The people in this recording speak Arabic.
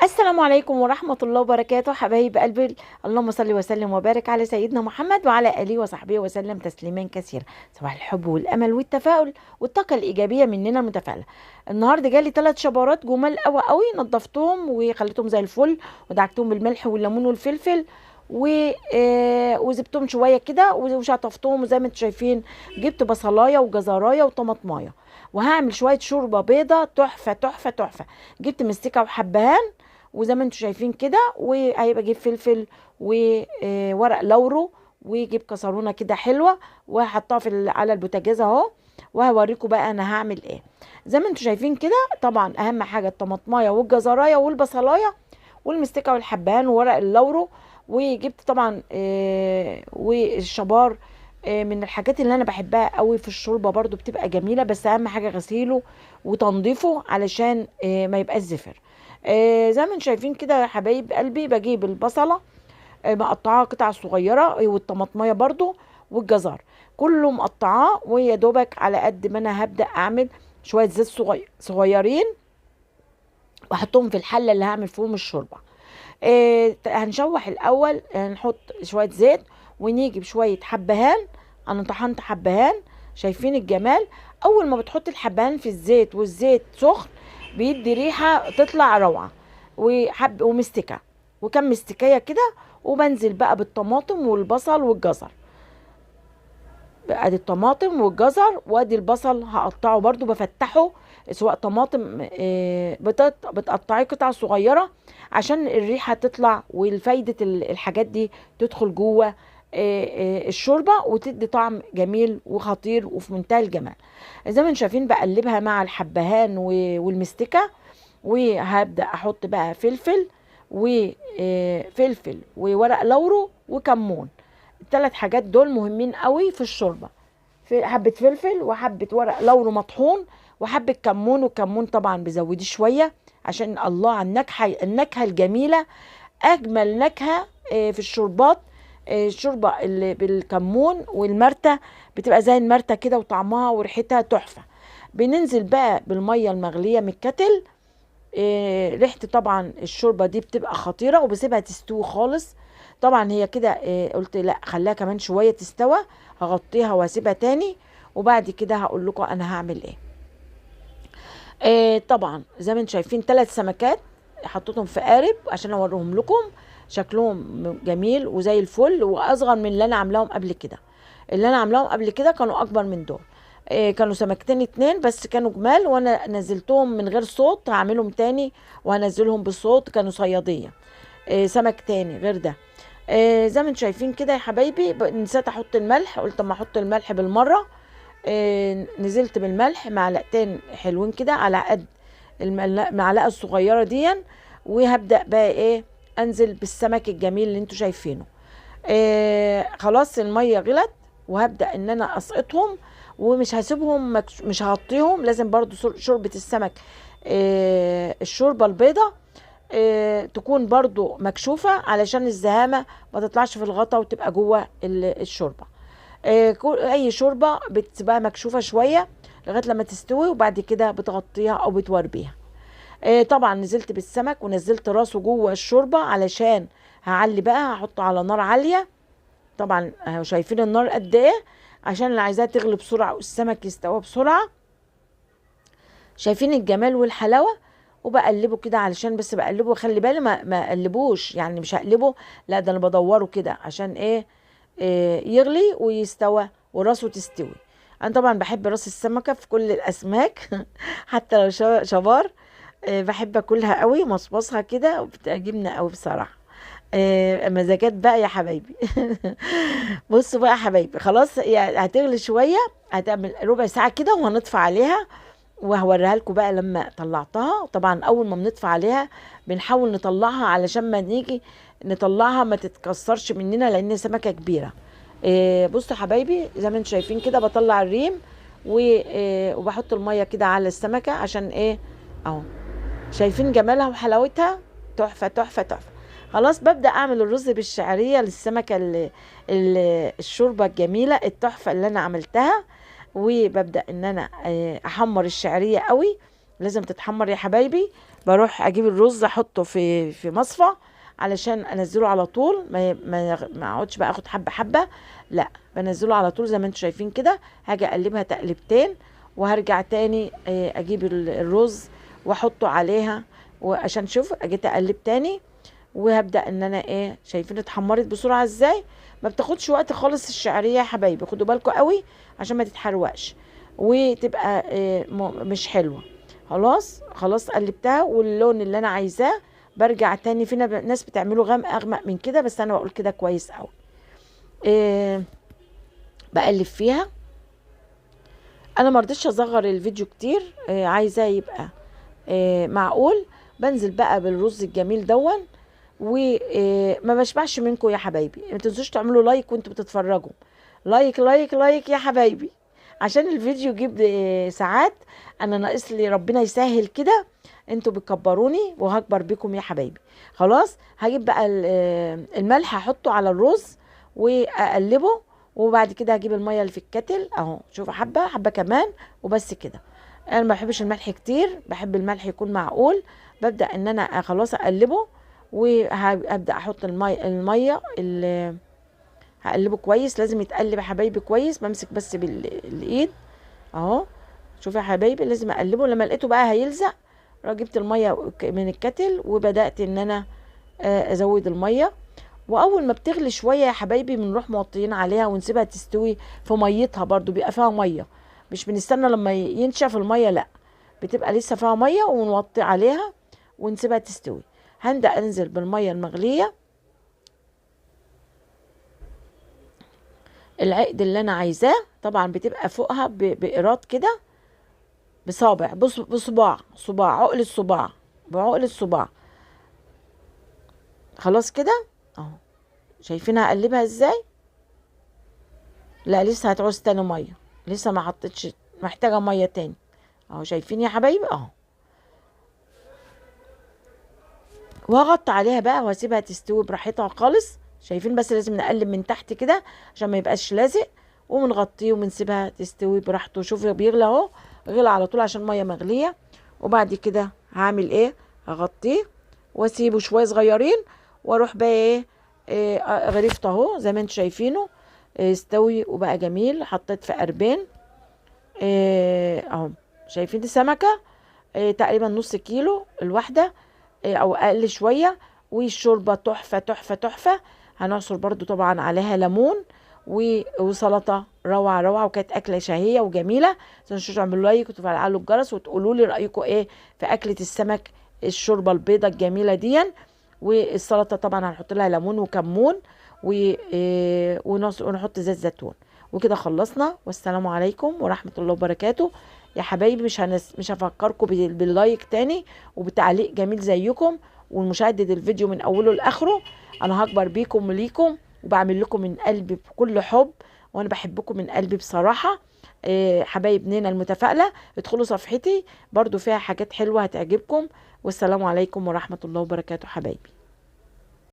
السلام عليكم ورحمة الله وبركاته حبايب قلبي. اللهم صل وسلم وبارك على سيدنا محمد وعلى آله وصحبه وسلم تسليما كثيرا. صباح الحب والأمل والتفاؤل والطاقة الإيجابية مننا المتفائلة. النهاردة جالي 3 شبارات جمال قوي قوي، نضفتهم وخليتهم زي الفل ودعكتهم بالملح والليمون والفلفل وزبتهم شوية كده وشطفتهم، وزي ما انتم شايفين جبت بصلاية وجزراية وطماطمايه، وهعمل شوية شوربة بيضة تحفة تحفة تحفة. جبت مستكة وحبهان وزي ما انتم شايفين كده، وهيبقى اجيب فلفل وورق لورو، ويجيب كسرونه كده حلوه وهحطها على البوتاجاز اهو، وهوريكم بقى انا هعمل ايه. زي ما انتم شايفين كده، طبعا اهم حاجه الطماطمايه والجزرايه والبصلايه والمستكه والحبهان وورق اللورو، وجبت طبعا والشبار. من الحاجات اللي انا بحبها قوي في الشوربه برضو، بتبقى جميله، بس اهم حاجه غسيله وتنظيفه علشان ما يبقاش زفر. زي ما انتم شايفين كده يا حبايب قلبي، بجيب البصله مقطعاها قطع صغيره، والطماطميه برضو والجزر كله مقطعاه، ويا دوبك على قد ما انا هبدا اعمل شويه زيت صغيرين واحطهم في الحله اللي هعمل فيهم الشوربه. هنشوح الاول، هنحط شويه زيت ونيجي بشويه حبهان. انا طحنت حبهان، شايفين الجمال؟ اول ما بتحط الحبهان في الزيت والزيت سخن بيدي ريحه تطلع روعه. ومستكه وكم مستكيه كده، وبنزل بقى بالطماطم والبصل والجزر. ادي الطماطم والجزر وادي البصل هقطعه برضو بفتحه، سواء طماطم بتقطعيه قطع صغيره عشان الريحه تطلع والفايده الحاجات دي تدخل جوه الشوربه وتدي طعم جميل وخطير وفي منتهى الجمال. زي ما انتم شايفين بقلبها مع الحبهان والمستكه، وهبدا احط بقى فلفل وورق لورو وكمون. ال3 حاجات دول مهمين قوي في الشوربه، في حبه فلفل وحبه ورق لورو مطحون وحبه كمون، والكمون طبعا بزوديه شويه عشان الله على النكهه الجميله. اجمل نكهه في الشوربات الشوربه اللي بالكمون والمرته، بتبقى زي المرته كده وطعمها وريحتها تحفه. بننزل بقى بالميه المغليه من الكتل. ريحه طبعا الشوربه دي بتبقى خطيره، وبسيبها تستوي خالص. طبعا هي كده قلت لا خليها كمان شويه تستوى، هغطيها واسيبها تاني، وبعد كده هقول لكم انا هعمل ايه. طبعا زي ما انتم شايفين 3 سمكات حطيتهم في قارب عشان اوريهم لكم، شكلهم جميل وزي الفل واصغر من اللي انا عاملاهم قبل كده. اللي انا عاملاهم قبل كده كانوا اكبر من دول، كانوا سمكتين 2 بس كانوا جمال، وانا نزلتهم من غير صوت، هعملهم تاني وهنزلهم بالصوت، كانوا صيادية سمك تاني غير ده. زي ما انتم شايفين كده يا حبايبي، نسيت احط الملح، قلت اما احط الملح بالمرة. نزلت بالملح معلقتين حلوين كده على قد المعلقة الصغيرة دي، وهبدأ بقى ايه انزل بالسمك الجميل اللي انتم شايفينه. خلاص المية غلت، وهبدأ ان انا اسقطهم، ومش هسيبهم مش هغطيهم، لازم برضو شوربة السمك الشوربة البيضة تكون برضو مكشوفة علشان الزهامة ما تطلعش في الغطا وتبقى جوه الشوربة. اي شوربة بتبقى مكشوفة شوية لغاية لما تستوي، وبعد كده بتغطيها او بتوربيها. طبعا نزلت بالسمك ونزلت راسه جوه الشوربة علشان هعلي بقى، هحطه على نار عالية. طبعا شايفين النار قد ايه عشان اللي عايزاه تغلي بسرعة والسمك يستوي بسرعة. شايفين الجمال والحلاوة؟ وبقلبه كده علشان بس بقلبه، خلي بالي ما اقلبوش، يعني مش هقلبه، لا ده انا بدوره كده عشان ايه يغلي ويستوى وراسه تستوي. انا طبعا بحب راس السمكة في كل الاسماك حتى لو شبار بحب اكلها قوي، مصمصها كده وبتعجبني قوي بصراحة. مزاجات بقى يا حبايبي بصوا بقى يا حبايبي، خلاص يعني هتغلي شويه، هتعمل ربع ساعه كده وهنطفي عليها، وهوريها لكم بقى لما طلعتها. طبعا اول ما بنطفي عليها بنحاول نطلعها علشان ما نيجي نطلعها ما تتكسرش مننا لان سمكه كبيره. بصوا يا حبايبي، زي ما انتم شايفين كده بطلع الريم وبحط الميه كده على السمكه عشان ايه اهو. شايفين جمالها وحلاوتها؟ تحفه تحفه تحفه. خلاص ببدأ اعمل الرز بالشعرية للسمكة الشوربة الجميلة التحفة اللي انا عملتها. وببدأ ان انا احمر الشعرية قوي، لازم تتحمر يا حبايبي، بروح اجيب الرز احطه في مصفى علشان انزله على طول، ما اقعدش بقى اخد حبه حبه، لا بنزله على طول زي ما انتم شايفين كده. هاجي اقلبها تقلبتين وهرجع تاني اجيب الرز واحطه عليها، وعشان شوف اجيت اقلب تاني، وهبدا ان انا شايفين اتحمرت بسرعه ازاي. ما بتاخدش وقت خالص الشعريه يا حبايبي، خدوا بالكم قوي عشان ما تتحروقش وتبقى مش حلوه. خلاص قلبتها، واللون اللي انا عايزاه برجع تاني. فينا ناس بتعمله غامق اغمق من كده، بس انا بقول كده كويس قوي. بقلب فيها. انا مرضتش اصغر الفيديو كتير، عايزاه يبقى معقول. بنزل بقى بالرز الجميل دون، وما بشبعش منكم يا حبايبي. ما تنسوش تعملوا لايك وانتوا بتتفرجوا، لايك لايك لايك يا حبايبي، عشان الفيديو يجيب ساعات. انا ناقص لي ربنا يسهل كده، انتوا بتكبروني وهكبر بيكم يا حبايبي. خلاص هجيب بقى الملح احطه على الرز واقلبه، وبعد كده هجيب الميه اللي في الكتل اهو، شوفوا حبه حبه كمان وبس كده. انا ما بحبش الملح كتير، بحب الملح يكون معقول. ببدا ان انا خلاص اقلبه، وهبدا احط الميه اللي هقلبه كويس. لازم يتقلب يا حبايبي كويس، بمسك بس بالايد اهو. شوفوا يا حبايبي لازم اقلبه. لما لقيته بقى هيلزق، جبت الميه من الكتل وبدات ان انا ازود الميه. واول ما بتغلي شويه يا حبايبي بنروح موطيين عليها ونسيبها تستوي في ميتها، برضو بيبقى فيها ميه، مش بنستنى لما ينشف الميه، لا بتبقى لسه فيها ميه ونوطي عليها ونسيبها تستوي. هبدا انزل بالميه المغليه، العقد اللي انا عايزاه طبعا بتبقى فوقها بإيراد كده، بصابع بصباع عقل الصباع، بعقل الصباع. خلاص كده اهو، شايفينها اقلبها ازاي؟ لا لسه هتعوز تاني ميه، لسه ما حطيتش، محتاجه ميه تاني اهو. شايفين يا حبايبي اهو، وهغطي عليها بقى وهسيبها تستوي براحتها خالص. شايفين؟ بس لازم نقلب من تحت كده عشان ما يبقاش لازق، وبنغطيه وبنسيبها تستوي براحته. شوفوا بيغلى اهو، غلى على طول عشان ميه مغليه. وبعد كده هعمل هغطيه واسيبه شويه صغيرين، واروح بقى غرفته اهو زي ما انتم شايفينه استوي وبقى جميل. حطيت في قربين اهو، شايفين السمكه تقريبا نص كيلو الواحده او اقل شويه. والشوربه تحفه تحفه تحفه. هنعصر برضو طبعا عليها ليمون وسلطه روعه روعه، وكانت اكله شهيه وجميله. تنسوش تعملوا لايك وتفعلوا الجرس وتقولوا لي رايكم ايه في اكله السمك، الشوربه البيضه الجميله دي. والسلطه طبعا هنحط لها ليمون وكمون ونحط زيت زيتون. وكده خلصنا، والسلام عليكم ورحمه الله وبركاته يا حبايبي. مش هفكركم باللايك تاني وبتعليق جميل زيكم ومشاهدة الفيديو من اوله لاخره. انا هكبر بيكم وليكم وبعمل لكم من قلبي بكل حب، وانا بحبكم من قلبي بصراحة. حبايب نينا المتفائلة، ادخلوا صفحتي برضو فيها حاجات حلوة هتعجبكم. والسلام عليكم ورحمة الله وبركاته حبايبي.